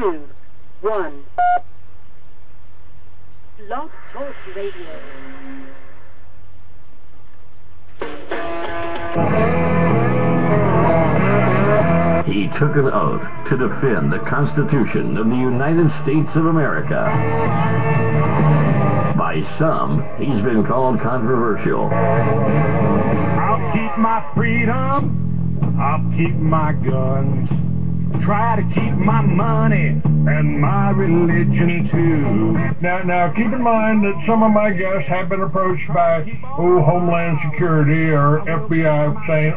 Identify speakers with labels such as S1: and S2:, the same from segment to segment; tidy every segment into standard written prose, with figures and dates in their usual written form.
S1: 2, 1. Blog Talk Radio.
S2: He took an oath to defend the Constitution of the United States of America. By some, he's been called controversial.
S3: I'll keep my freedom, I'll keep my guns, try to keep my money and my religion too. Now keep in mind that some of my guests have been approached by Homeland Security or FBI saying,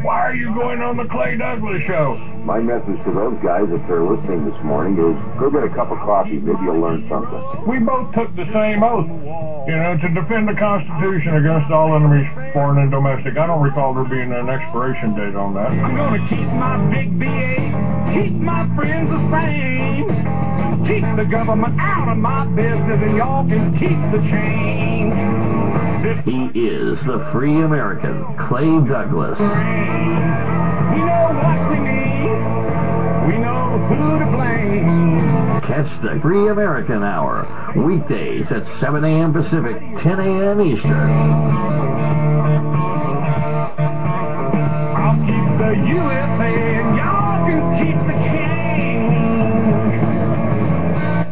S3: why are you going on the Clay Douglas show?
S4: My message to those guys, if they're listening this morning, is go get a cup of coffee. Maybe you'll learn something.
S3: We both took the same oath, to defend the Constitution against all enemies, foreign and domestic. I don't recall there being an expiration date on that. I'm going to keep my big BA, keep my friends the same, keep the government out of my business, and y'all can keep the change.
S2: He is the free American, Clay Douglas.
S3: We know what we need. We know who to blame.
S2: Catch the Free American Hour, weekdays at 7 a.m. Pacific, 10 a.m. Eastern.
S3: I'll keep the USA and y'all can keep the change.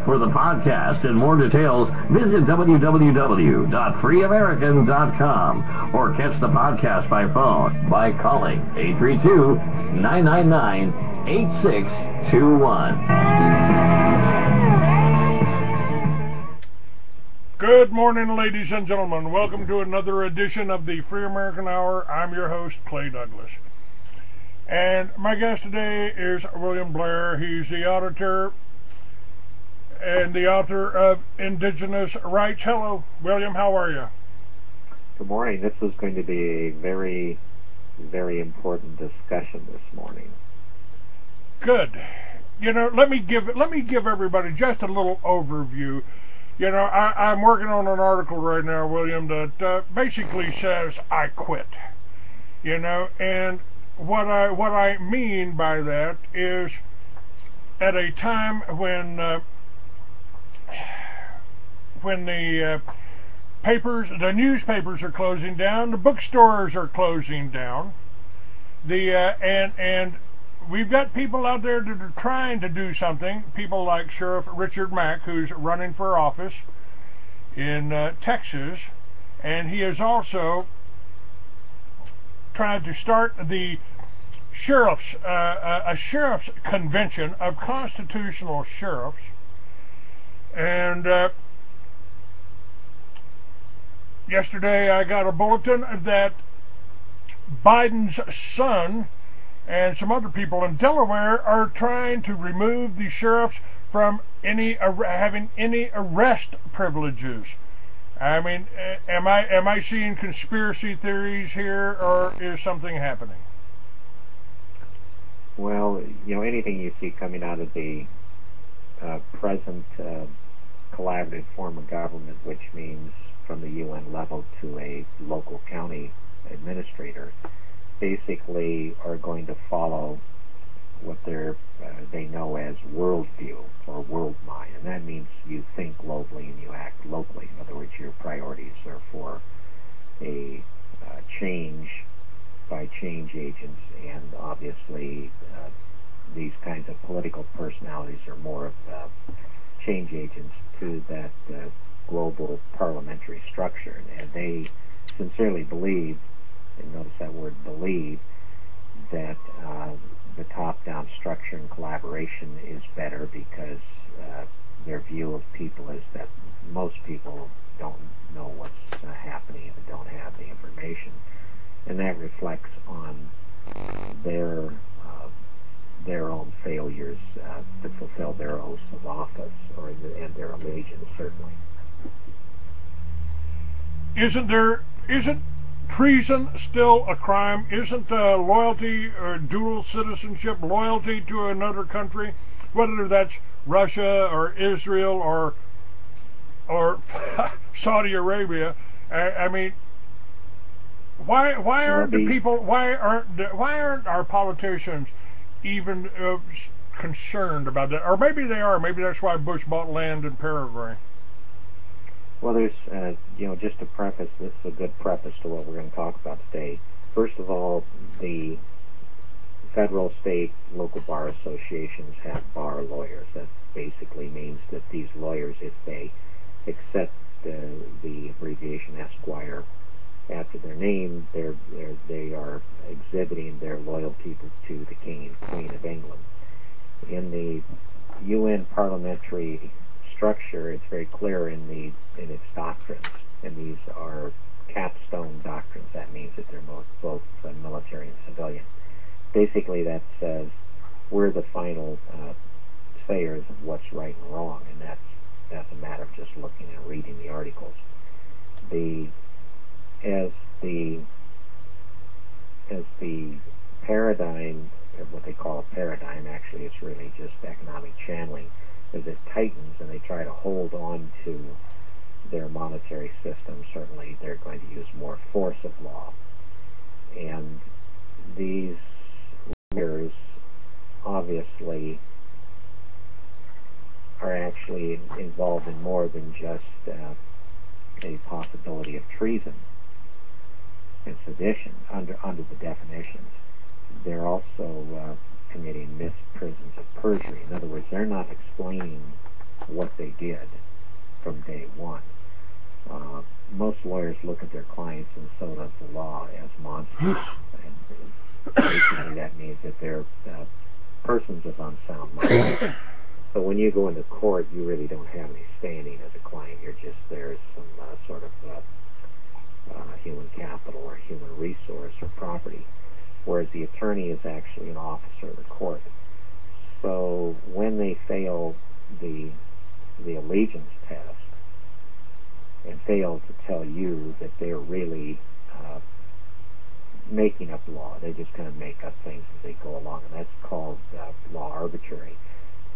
S2: For the podcast and more details, visit www.freeamerican.com or catch the podcast by phone by calling 832-999-8621.
S3: Good morning, ladies and gentlemen. Welcome to another edition of the Free American Hour. I'm your host, Clay Douglas. And my guest today is William Blair. He's the auditor and the author of Indigenous Rights. Hello, William. How are you?
S5: Good morning. This is going to be a very, very important discussion this morning.
S3: Good. Let me give everybody just a little overview. I'm working on an article right now, William, that basically says I quit. And what I mean by that is at a time when the newspapers are closing down, the bookstores are closing down, and we've got people out there that are trying to do something. People like Sheriff Richard Mack, who's running for office in Texas, and he has also tried to start the a sheriff's convention of constitutional sheriffs. And yesterday I got a bulletin that Biden's son and some other people in Delaware are trying to remove the sheriffs from having any arrest privileges. I mean, am I seeing conspiracy theories here, or is something happening?
S5: Well, anything you see coming out of the present collaborative form of government, which means from the UN level to a local county administrator, basically are going to follow what they know as worldview or world mind, and that means you think globally and you act locally. In other words, your priorities are for a change by change agents, and obviously these kinds of political personalities are more of change agents to that global parliamentary structure, and they sincerely believe, and notice that word believe, that the top-down structure and collaboration is better because their view of people is that most people don't know what's happening and don't have the information, and that reflects on their own failures to fulfill their oaths of office and their allegiance, certainly.
S3: Isn't treason still a crime? Isn't loyalty or dual citizenship, loyalty to another country, whether that's Russia or Israel or Saudi Arabia? I mean, why aren't our politicians even
S6: concerned about that. Or maybe they are. Maybe that's why Bush bought land in Paraguay.
S5: Well, there's, just to preface, this is a good preface to what we're going to talk about today. First of all, the federal, state, local bar associations have bar lawyers. That basically means that these lawyers, if they accept the abbreviation Esquire after their name, they are exhibiting their loyalty to the King and Queen of England. In the UN parliamentary structure, it's very clear in its doctrines, and these are capstone doctrines. That means that they're both military and civilian. Basically, that says we're the final sayers of what's right and wrong, and that's a matter of just looking and reading the articles. As the paradigm, or what they call a paradigm, actually it's really just economic channeling, as it tightens and they try to hold on to their monetary system, certainly they're going to use more force of law. And these lawyers obviously are actually involved in more than just a possibility of treason and sedition under the definitions. They're also committing misprisons of perjury. In other words, they're not explaining what they did from day one. Most lawyers look at their clients, and so does the law, as monsters. And basically that means that they're persons of unsound mind. So when you go into court, you really don't have any standing as a client. You're just there as some sort of human capital or human resource or property, whereas the attorney is actually an officer of the court. So when they fail the allegiance test and fail to tell you that they're really making up law, they just kind of make up things as they go along, and that's called law arbitrary.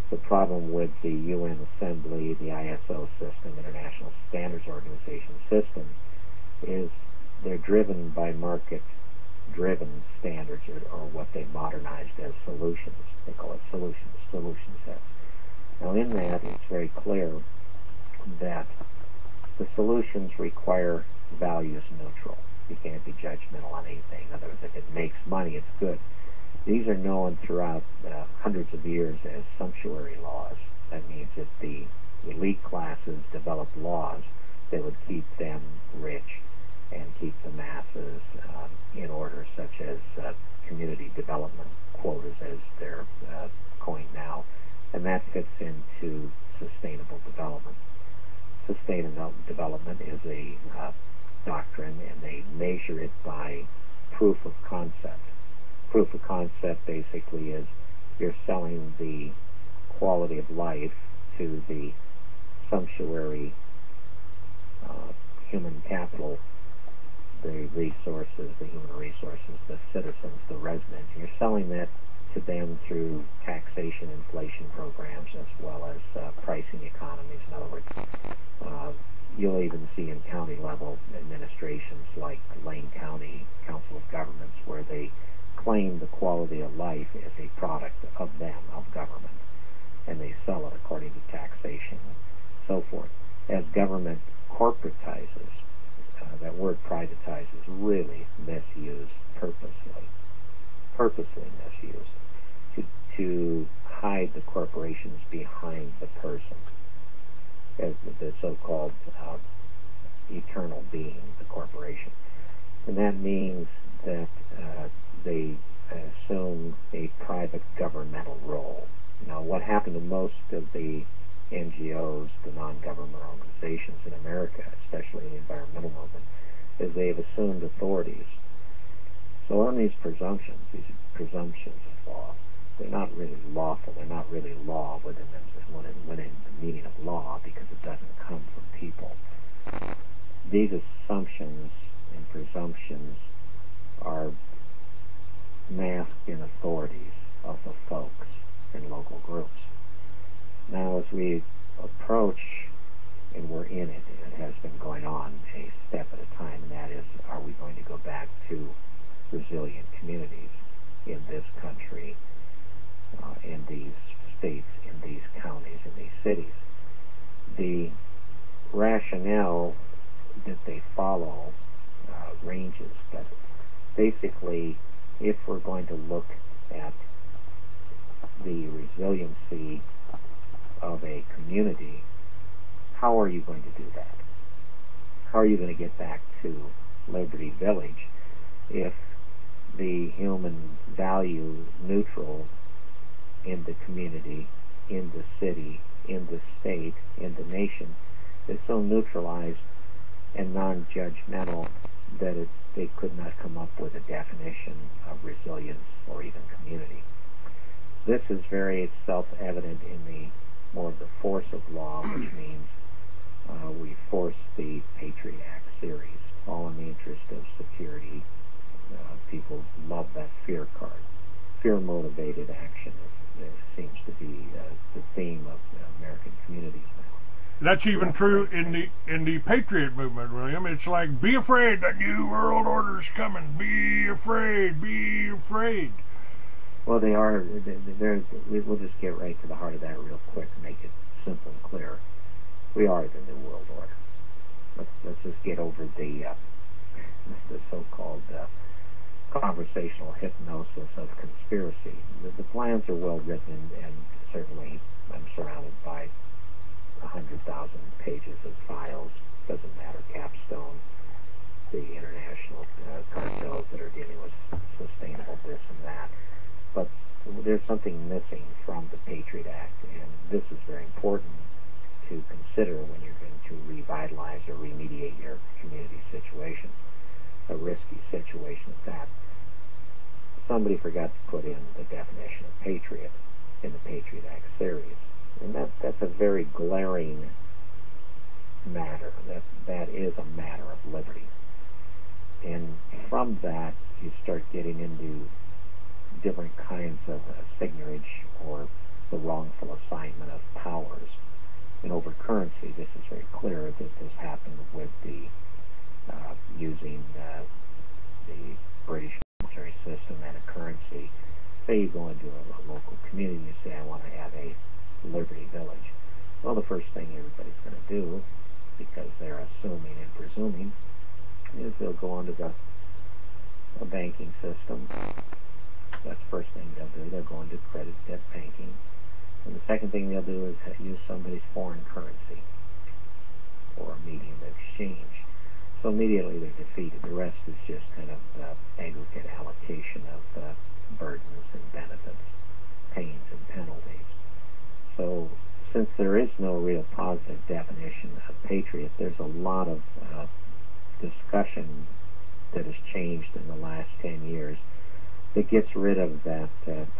S5: The problem with the UN Assembly, the ISO system, International Standards Organization system, is they're driven by market-driven standards, or what they modernized as solutions. They call it solution sets. Now in that, it's very clear that the solutions require values neutral. You can't be judgmental on anything. In other words, if it makes money, it's good. These are known throughout hundreds of years as sumptuary laws. That means that the elite classes developed laws that would keep them rich and keep the masses in order, such as community development quotas, as they're coined now, and that fits into sustainable development. Sustainable development is a doctrine, and they measure it by proof of concept. Proof of concept basically is you're selling the quality of life to the sumptuary human capital, the resources, the human resources, the citizens, the residents. You're selling that to them through taxation, inflation programs, as well as pricing economies. In other words, you'll even see in county-level administrations like Lane County Council of Governments, where they claim the quality of life as a product of them, of government, and they sell it according to taxation and so forth. As government corporatizes, that word privatizes, really misused purposely misused, to hide the corporations behind the person, as the so-called eternal being, the corporation. And that means that they assume a private governmental role. Now, what happened to most of the NGOs, the non-government organizations in America, especially in the environmental movement, is they've assumed authorities. So on these presumptions of law, they're not really lawful. They're not really law within the meaning of law, because it doesn't come from people. These assumptions and presumptions are masked in authorities of the folks in local groups. Now, as we approach, and we're in it, and it has been going on a step at a time, and that is, are we going to go back to resilient communities in this country in these states, in these counties, in these cities. The rationale that they follow ranges, but basically, if we're going to look at the resiliency of a community, how are you going to do that? How are you going to get back to Liberty Village if the human value neutral in the community, in the city, in the state, in the nation is so neutralized and non-judgmental that they could not come up with a definition of resilience or even community. This is very self-evident in the more of the force of law, which means we force the Patriot Act series, all in the interest of security. People love that fear card. Fear-motivated action seems to be the theme of American communities now.
S6: That's even true in the Patriot movement, William. It's like, be afraid, the new world order's coming. Be afraid, be afraid.
S5: Well, they are. We'll just get right to the heart of that real quick and make it simple and clear. We are the new world order. Let's just get over the so-called conversational hypnosis of conspiracy. The plans are well written, and certainly I'm surrounded by 100,000 pages of files. Doesn't matter, capstone, the international cartels that are dealing with sustainable this and that. But there's something missing from the Patriot Act, and this is very important to consider when you're going to revitalize or remediate your community situation, a risky situation at that. Somebody forgot to put in the definition of patriot in the Patriot Act series, and that's a very glaring matter. That is a matter of liberty, and from that you start getting into different kinds of signage or the wrongful assignment of powers. And over currency, this is very clear that this happened with the using the British military system and a currency. Say you go into a local community and you say, I want to have a Liberty Village. Well, the first thing everybody's going to do, because they're assuming and presuming, is they'll go into the banking system. That's the first thing they'll do. They'll go into credit debt banking. And the second thing they'll do is use somebody's foreign currency or a medium of exchange. So immediately they're defeated. The rest is just kind of aggregate allocation of burdens and benefits, pains and penalties. So since there is no real positive definition of patriot, there's a lot of discussion that has changed in the last 10 years that gets rid of that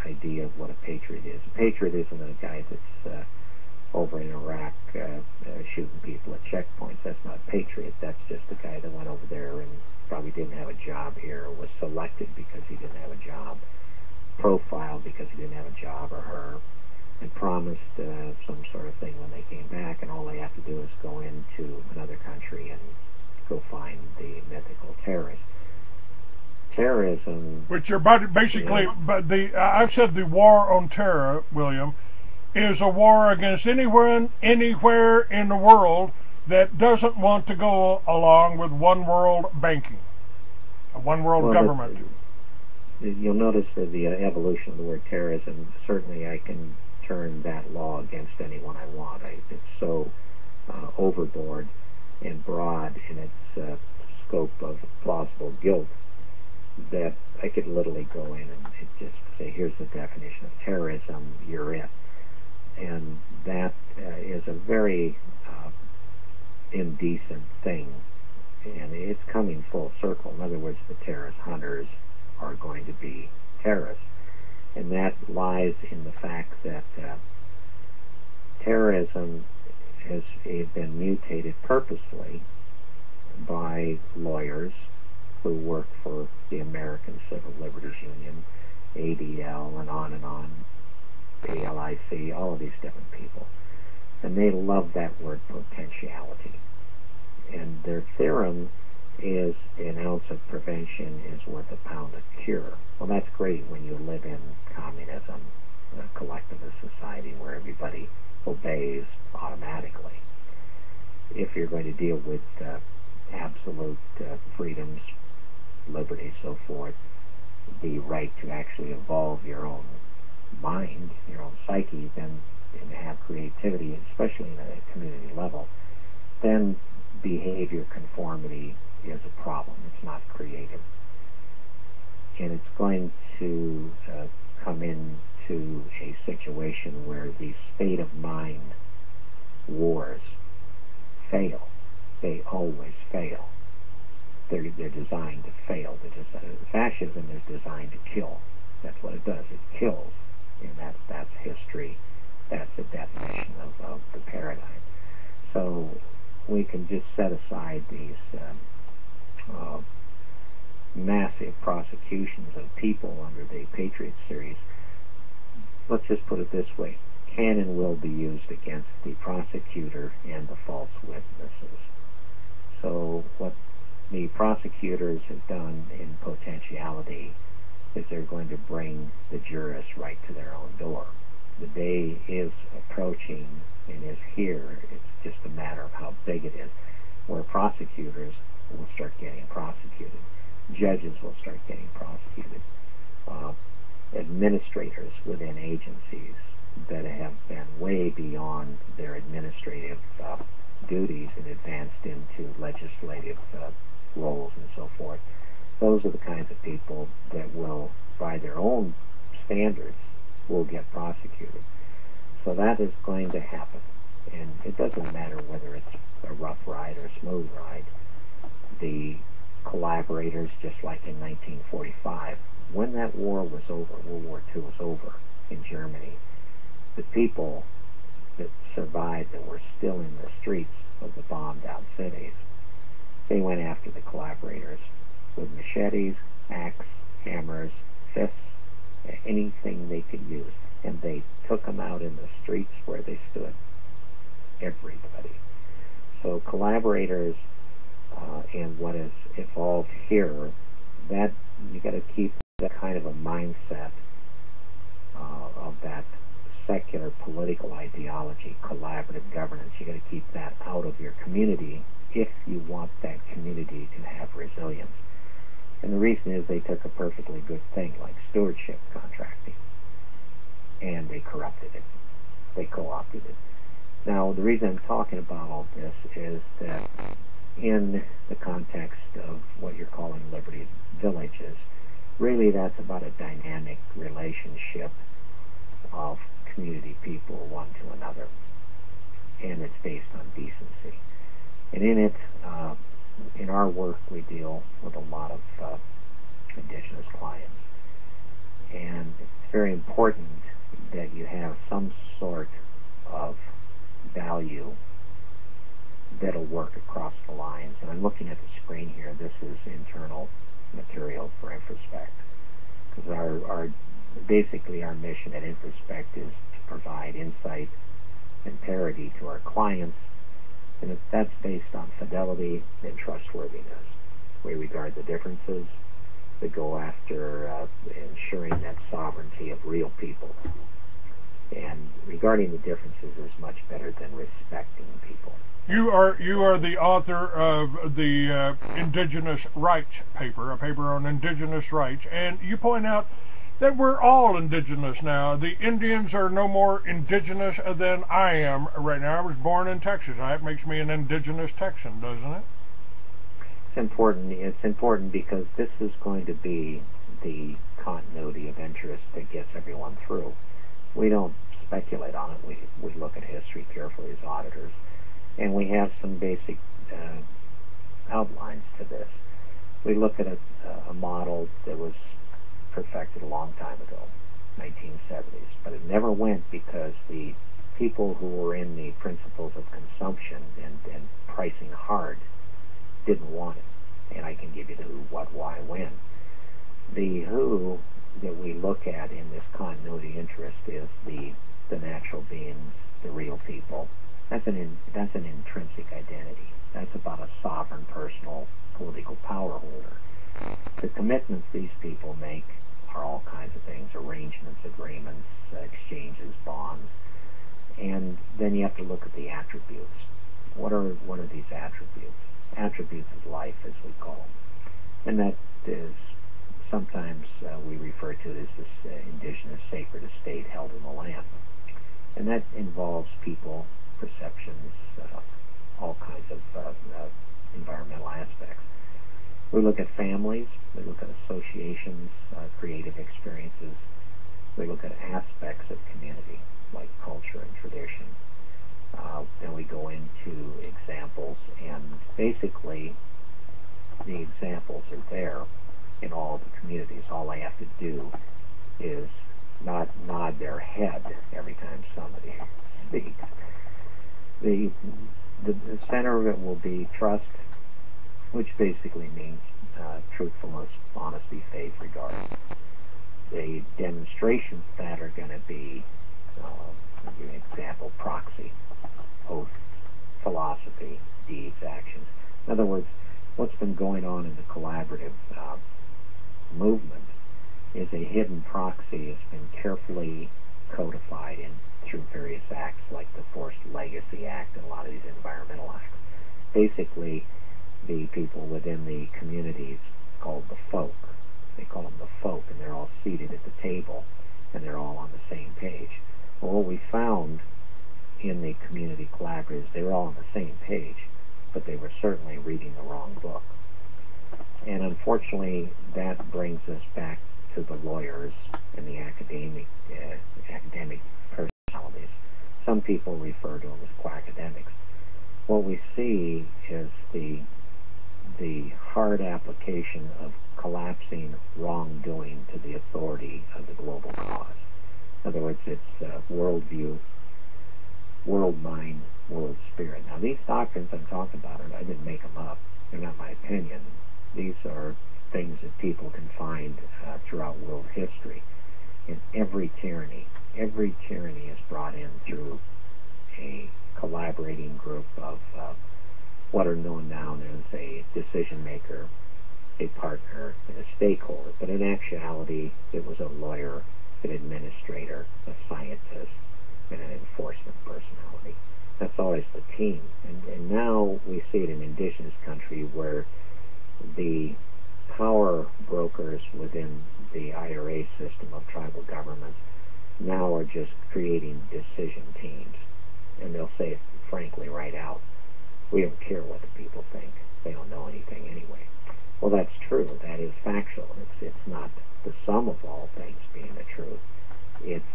S5: idea of what a patriot is. A patriot isn't a guy that's over in Iraq shooting people at checkpoints. That's not a patriot. That's just a guy that went over there and probably didn't have a job here, or was selected because he didn't have a job, profiled because he didn't have a job or her, and promised some sort of thing when they came back, and all they have to do is go into another country and go find the mythical terrorist. Terrorism,
S6: which are basically, but I've said the war on terror, William, is a war against anyone, anywhere in the world that doesn't want to go along with one world banking, a one world government.
S5: You'll notice that the evolution of the word terrorism, certainly I can turn that law against anyone I want. It's so overboard and broad in its scope of plausible guilt that I could literally go in and just say, here's the definition of terrorism, you're it. And that is a very indecent thing, and it's coming full circle. In other words, the terrorist hunters are going to be terrorists, and that lies in the fact that terrorism has been mutated purposely by lawyers who work for the American Civil Liberties Union, ADL, and on, ALIC, all of these different people. And they love that word potentiality. And their theorem is an ounce of prevention is worth a pound of cure. Well, that's great when you live in communism collectivist society where everybody obeys automatically. If you're going to deal with absolute freedoms, liberty, so forth, the right to actually evolve your own mind, your own psyche, then and have creativity, especially at a community level, then behavior conformity is a problem. It's not creative. And it's going to come into a situation where the state of mind wars fail. They always fail. They're designed to fail. Fascism is designed to kill. That's what it does. It kills. And that's history. That's the definition of the paradigm. So we can just set aside these massive prosecutions of people under the Patriot series. Let's just put it this way. Can and will be used against the prosecutor and the false witnesses. So what the prosecutors have done in potentiality is they're going to bring the jurists right to their own door. The day is approaching and is here. It's just a matter of how big it is, where prosecutors will start getting prosecuted. Judges will start getting prosecuted. Administrators within agencies that have been way beyond their administrative duties and advanced into legislative roles and so forth. Those are the kinds of people that will, by their own standards, will get prosecuted. So that is going to happen. And it doesn't matter whether it's a rough ride or a smooth ride. The collaborators, just like in 1945, when that war was over, World War II was over in Germany, the people that survived that were still in the streets of the bombed out cities, they went after the collaborators with machetes, axe, hammers, fists, anything they could use. And they took them out in the streets where they stood. Everybody. So collaborators and what has evolved here, that you got to keep that kind of a mindset of that secular political ideology, collaborative governance. You got to keep that out of your community if you want that community to have resilience. And the reason is they took a perfectly good thing like stewardship contracting and they corrupted it. They co-opted it. Now, the reason I'm talking about all this is that in the context of what you're calling Liberty Villages, really that's about a dynamic relationship of community people one to another. And it's based on decency. And in it, in our work, we deal with a lot of indigenous clients. And it's very important that you have some sort of value that'll work across the lines. And I'm looking at the screen here. This is internal material for Infraspect. Because basically our mission at Infraspect is to provide insight and parity to our clients. And that's based on fidelity and trustworthiness. We regard the differences that go after ensuring that sovereignty of real people. And regarding the differences is much better than respecting people.
S6: You are the author of the Indigenous Rights paper, a paper on indigenous rights, and you point out that we're all indigenous now. The Indians are no more indigenous than I am right now. I was born in Texas. That makes me an indigenous Texan, doesn't it?
S5: It's important. It's important because this is going to be the continuity of interest that gets everyone through. We don't speculate on it. We look at history carefully as auditors, and we have some basic outlines to this. We look at a model that was perfected a long time ago, 1970s, but it never went because the people who were in the principles of consumption and pricing hard didn't want it. And I can give you the who, what, why, when. The who that we look at in this continuity interest is the natural beings, the real people. That's an intrinsic identity. That's about a sovereign, personal, political power holder. The commitments these people make are all kinds of things, arrangements, agreements, exchanges, bonds. And then you have to look at the attributes. What are these attributes? Attributes of life, as we call them. And that is sometimes we refer to it as this indigenous sacred estate held in the land. And that involves people, perceptions, all kinds of environmental aspects. We look at families, we look at associations, creative experiences, we look at aspects of community, like culture and tradition. Then we go into examples, and basically the examples are there in all the communities. All they have to do is not nod their head every time somebody speaks. The center of it will be trust, which basically means truthfulness, honesty, faith, regard. The demonstrations that are going to be, I'll give you an example, proxy, oath, philosophy, deeds, actions. In other words, what's been going on in the collaborative movement is a hidden proxy. It's been carefully codified through various acts like the Forced Legacy Act and a lot of these environmental acts. Basically, the people within the communities called the folk, they call them the folk, and they're all seated at the table and they're all on the same page. Well, what we found in the community collaboratives, they were all on the same page, but they were certainly reading the wrong book. And unfortunately, that brings us back to the lawyers and the academic personalities. Some people refer to them as quackademics. What we see is the hard application of collapsing wrongdoing to the authority of the global cause. In other words, it's worldview, world mind, world spirit. Now, these doctrines I'm talking about, I didn't make them up. They're not my opinion. These are things that people can find throughout world history. In every tyranny is brought in through a collaborating group of what are known now as a decision maker, a partner, and a stakeholder. But in actuality, it was a lawyer, an administrator, a scientist, and an enforcement personality. That's always the team. And now we see it in indigenous country where the power brokers within the IRA system of tribal governments now are just creating decision teams. And they'll say it frankly right out. We don't care what the people think. They don't know anything anyway. Well, that's true. That is factual. It's not the sum of all things being the truth. It's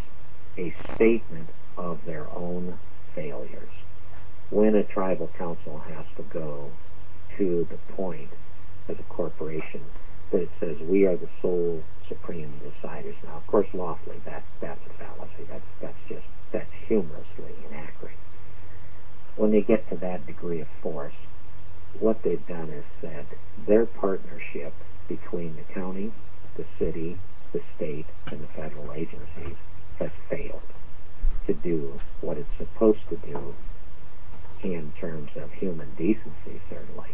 S5: a statement of their own failures. When a tribal council has to go to the point as a corporation that it says we are the sole supreme deciders. Now, of course, lawfully, that's a fallacy. That's humorously inaccurate. When they get to that degree of force, what they've done is said their partnership between the county, the city, the state, and the federal agencies has failed to do what it's supposed to do in terms of human decency, certainly,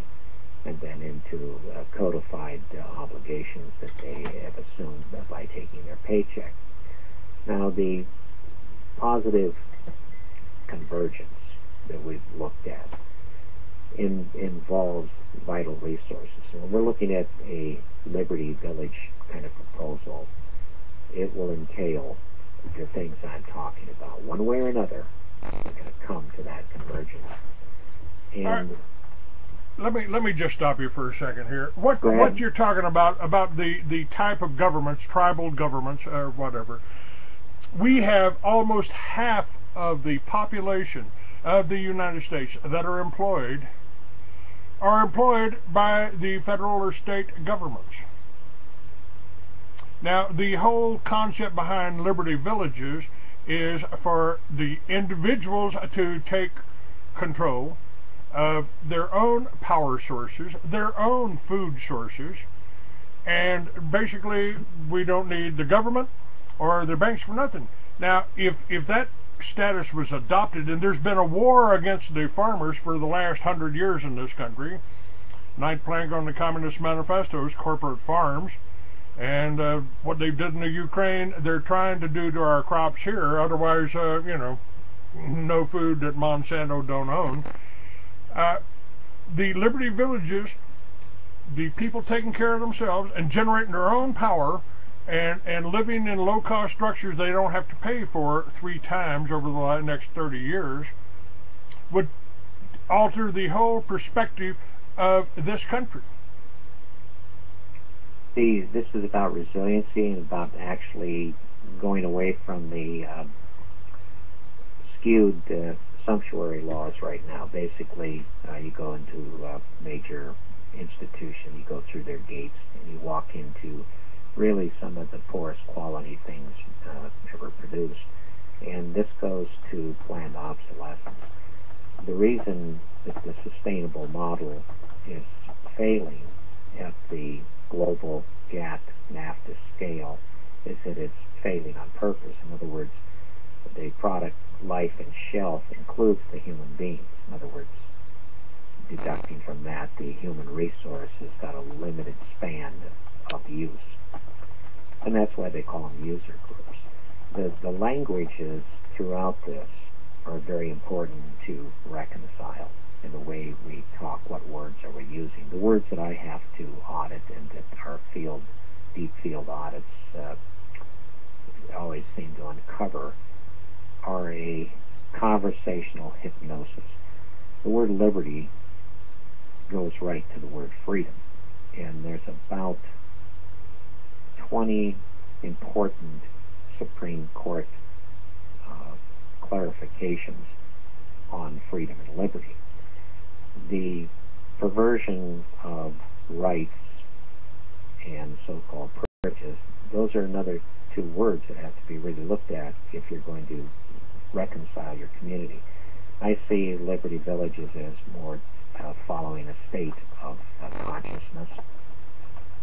S5: and then into codified obligations that they have assumed by taking their paycheck. Now, the positive convergence that we've looked at involves vital resources. So when we're looking at a Liberty Village kind of proposal, it will entail the things I'm talking about. One way or another, we're going to come to that convergence. And
S6: let me just stop you for a second here. What you're talking about the type of governments, tribal governments or whatever, we have almost half of the population of the United States that are employed by the federal or state governments. Now, the whole concept behind Liberty Villages is for the individuals to take control of their own power sources, their own food sources, and basically we don't need the government or the banks for nothing. Now, if that status was adopted, and there's been a war against the farmers for the last 100 years in this country. Ninth plank on the Communist Manifesto is corporate farms. And what they did in the Ukraine, they're trying to do to our crops here. Otherwise, no food that Monsanto don't own. The Liberty Villages, the people taking care of themselves and generating their own power and living in low-cost structures they don't have to pay for 3 times over the next 30 years, would alter the whole perspective of this country.
S5: This is about resiliency and about actually going away from the skewed sumptuary laws right now. Basically, you go into a major institution, you go through their gates, and you walk into really some of the poorest quality things ever produced. And this goes to planned obsolescence. The reason that the sustainable model is failing at the global GATT NAFTA scale is that it's failing on purpose. In other words, the product life and shelf includes the human beings. In other words, deducting from that, the human resource has got a limited span of use. And that's why they call them user groups. The languages throughout this are very important to reconcile in the way we talk. What words are we using? The words that I have to audit and that our deep field audits always seem to uncover are a conversational hypnosis. The word liberty goes right to the word freedom, and there's about 20 important Supreme Court clarifications on freedom and liberty. The perversion of rights and so-called prejudice, those are another 2 words that have to be really looked at if you're going to reconcile your community. I see Liberty Villages as more following a state of consciousness,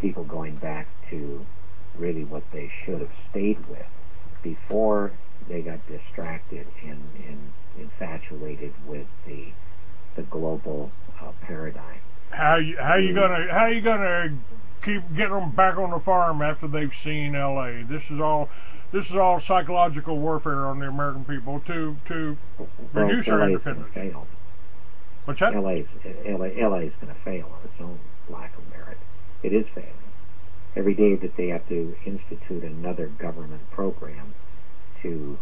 S5: people going back to really what they should have stayed with before they got distracted and infatuated with the global paradigm.
S6: How you gonna keep getting them back on the farm after they've seen L.A.? This is all psychological warfare on the American people to reduce their independence.
S5: Fail.
S6: What's that?
S5: LA is going to fail on its own lack of merit. It is failing. Every day that they have to institute another government program to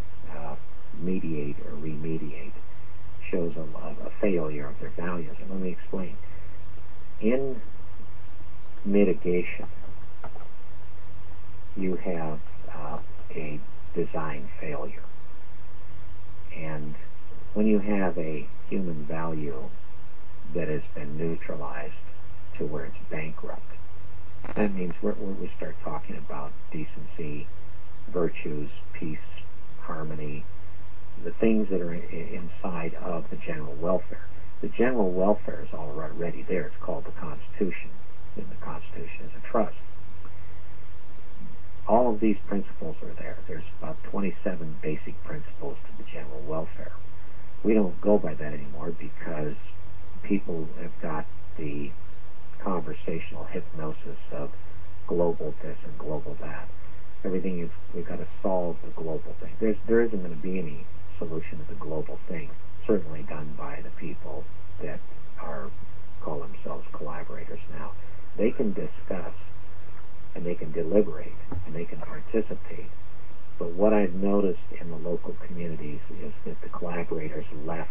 S5: mediate or remediate shows a failure of their values. And let me explain. In mitigation, you have a design failure. And when you have a human value that has been neutralized to where it's bankrupt, that means we start talking about decency, virtues, peace, harmony, the things that are inside of the general welfare. The general welfare is already there. It's called the Constitution, and the Constitution is a trust. All of these principles are there. There's about 27 basic principles to the general welfare. We don't go by that anymore because people have got the conversational hypnosis of global this and global that. Everything is, we've got to solve the global thing. There isn't going to be any solution to the global thing, certainly done by the people that call themselves collaborators now. They can discuss and they can deliberate and they can participate. But what I've noticed in the local communities is that the collaborators left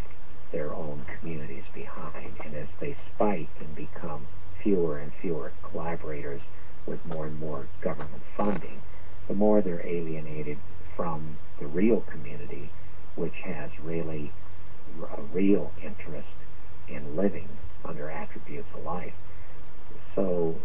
S5: their own communities behind, and as they spike and become fewer and fewer collaborators with more and more government funding, the more they're alienated from the real community, which has really a real interest in living under attributes of life. So